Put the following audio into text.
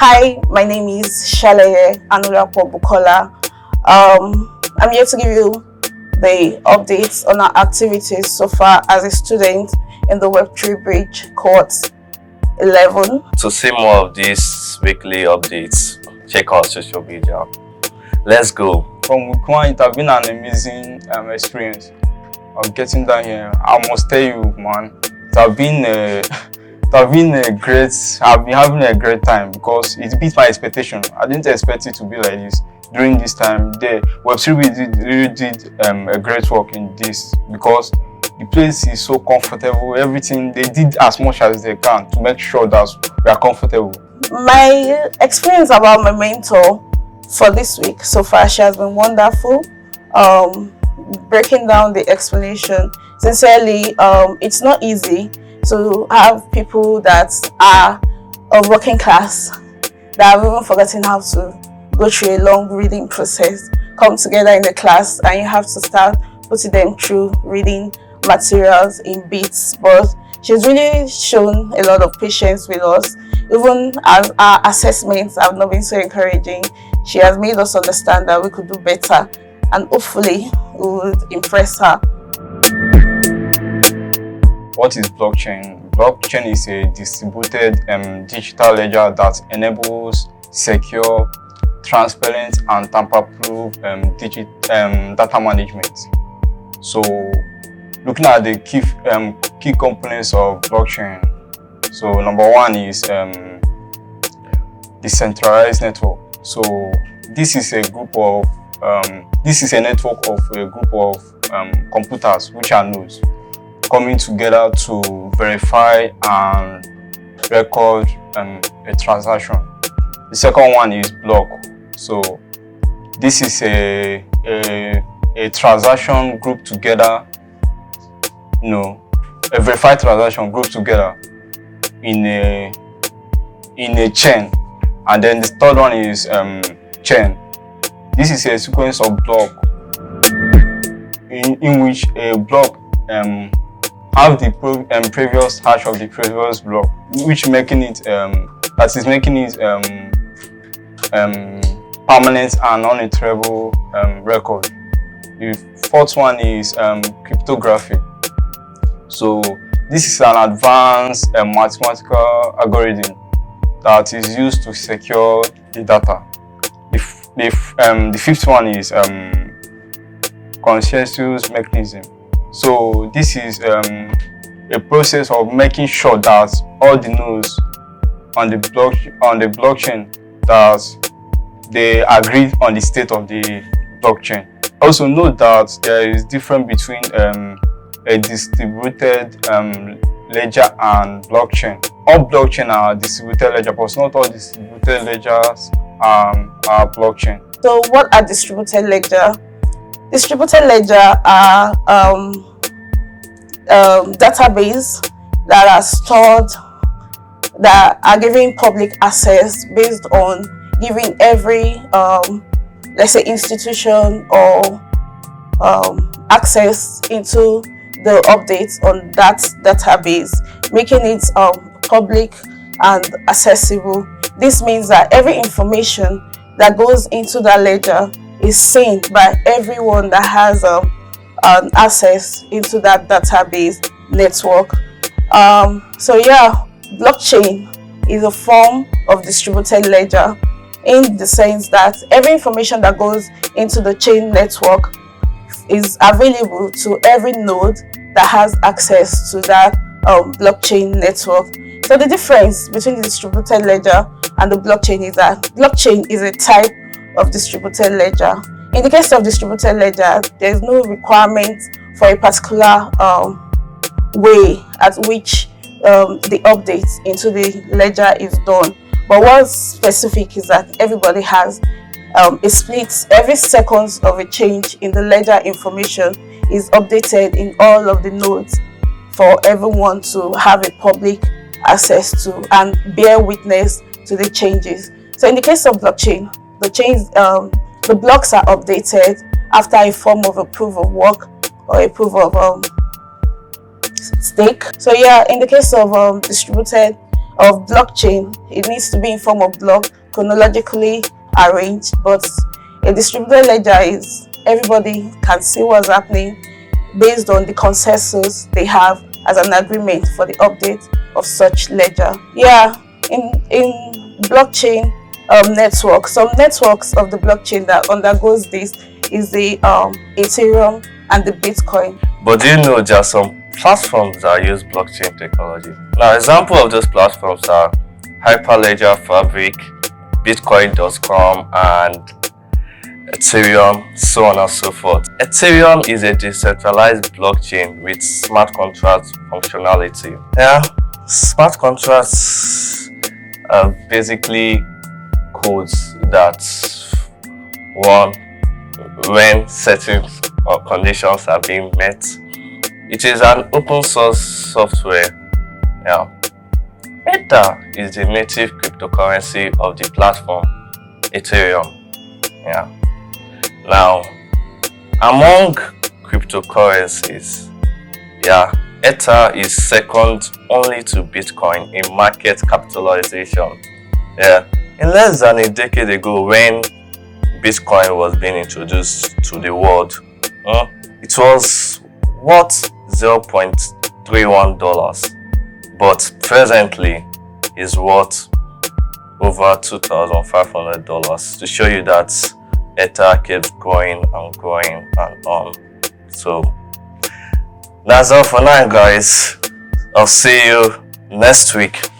Hi, my name is Shaleye Anulapo Bukola. I'm here to give you the updates on our activities so far as a student in the Web3bridge cohort 11. To see more of these weekly updates, check out social media. Let's go. From week 1, it has been an amazing experience of getting down here. I must tell you, man, I've been having a great time because it beat my expectation. I didn't expect it to be like this. During this time, the Web3 really did a great work in this because the place is so comfortable. Everything, they did as much as they can to make sure that we are comfortable. My experience about my mentor for this week so far, she has been wonderful. Breaking down the explanation, sincerely, it's not easy to have people that are of working class that have even forgotten how to go through a long reading process come together in the class, and you have to start putting them through reading materials in bits. But she's really shown a lot of patience with us. Even as our assessments have not been so encouraging, she has made us understand that we could do better, and hopefully we would impress her. What is blockchain? Blockchain is a distributed digital ledger that enables secure, transparent, and tamper-proof data management. So, looking at the key components of blockchain, so number 1 is decentralized network. So, this is a network of a group of computers, which are nodes, coming together to verify and record a transaction. The second one is block. So this is a transaction grouped together, a verified transaction grouped together in a chain. And then the third one is chain. This is a sequence of block in which a block have the previous hash of the previous block, which making it permanent and unalterable record. The fourth one is cryptography. So this is an advanced mathematical algorithm that is used to secure the data. The fifth one is consensus mechanism. So this is a process of making sure that all the nodes on the blockchain that they agree on the state of the blockchain. Also note that there is difference between a distributed ledger and blockchain. All blockchain are distributed ledger, but not all distributed ledgers are blockchain. So what are distributed ledger? Distributed ledger are database that are stored, that are giving public access based on giving every let's say institution or access into the updates on that database, making it public and accessible. This means that every information that goes into that ledger is seen by everyone that has an access into that database network. So yeah, blockchain is a form of distributed ledger in the sense that every information that goes into the chain network is available to every node that has access to that blockchain network. So the difference between the distributed ledger and the blockchain is that blockchain is a type of distributed ledger. In the case of distributed ledger, there is no requirement for a particular way at which the update into the ledger is done. But what's specific is that everybody has a split. Every second of a change in the ledger information is updated in all of the nodes for everyone to have a public access to and bear witness to the changes. So in the case of blockchain, the blocks are updated after a form of a proof of work or a proof of stake. So yeah, in the case of distributed of blockchain, it needs to be in form of block, chronologically arranged, but a distributed ledger is everybody can see what's happening based on the consensus they have as an agreement for the update of such ledger. Yeah, in blockchain network, some networks of the blockchain that undergoes this is the Ethereum and the Bitcoin. But do you know there are some platforms that use blockchain technology? Now, example of those platforms are Hyperledger Fabric, Bitcoin.com, and Ethereum, so on and so forth. Ethereum is a decentralized blockchain with smart contract functionality. Yeah, smart contracts are basically codes that, one, when certain conditions are being met. It is an open source software. Yeah. Ether is the native cryptocurrency of the platform, Ethereum. Yeah. Now, among cryptocurrencies, yeah, Ether is second only to Bitcoin in market capitalization. Yeah. In less than a decade ago, when Bitcoin was being introduced to the world, it was worth $0.31, but presently is worth over $2,500, to show you that Ether keeps growing and growing and on. So that's all for now, guys. I'll see you next week.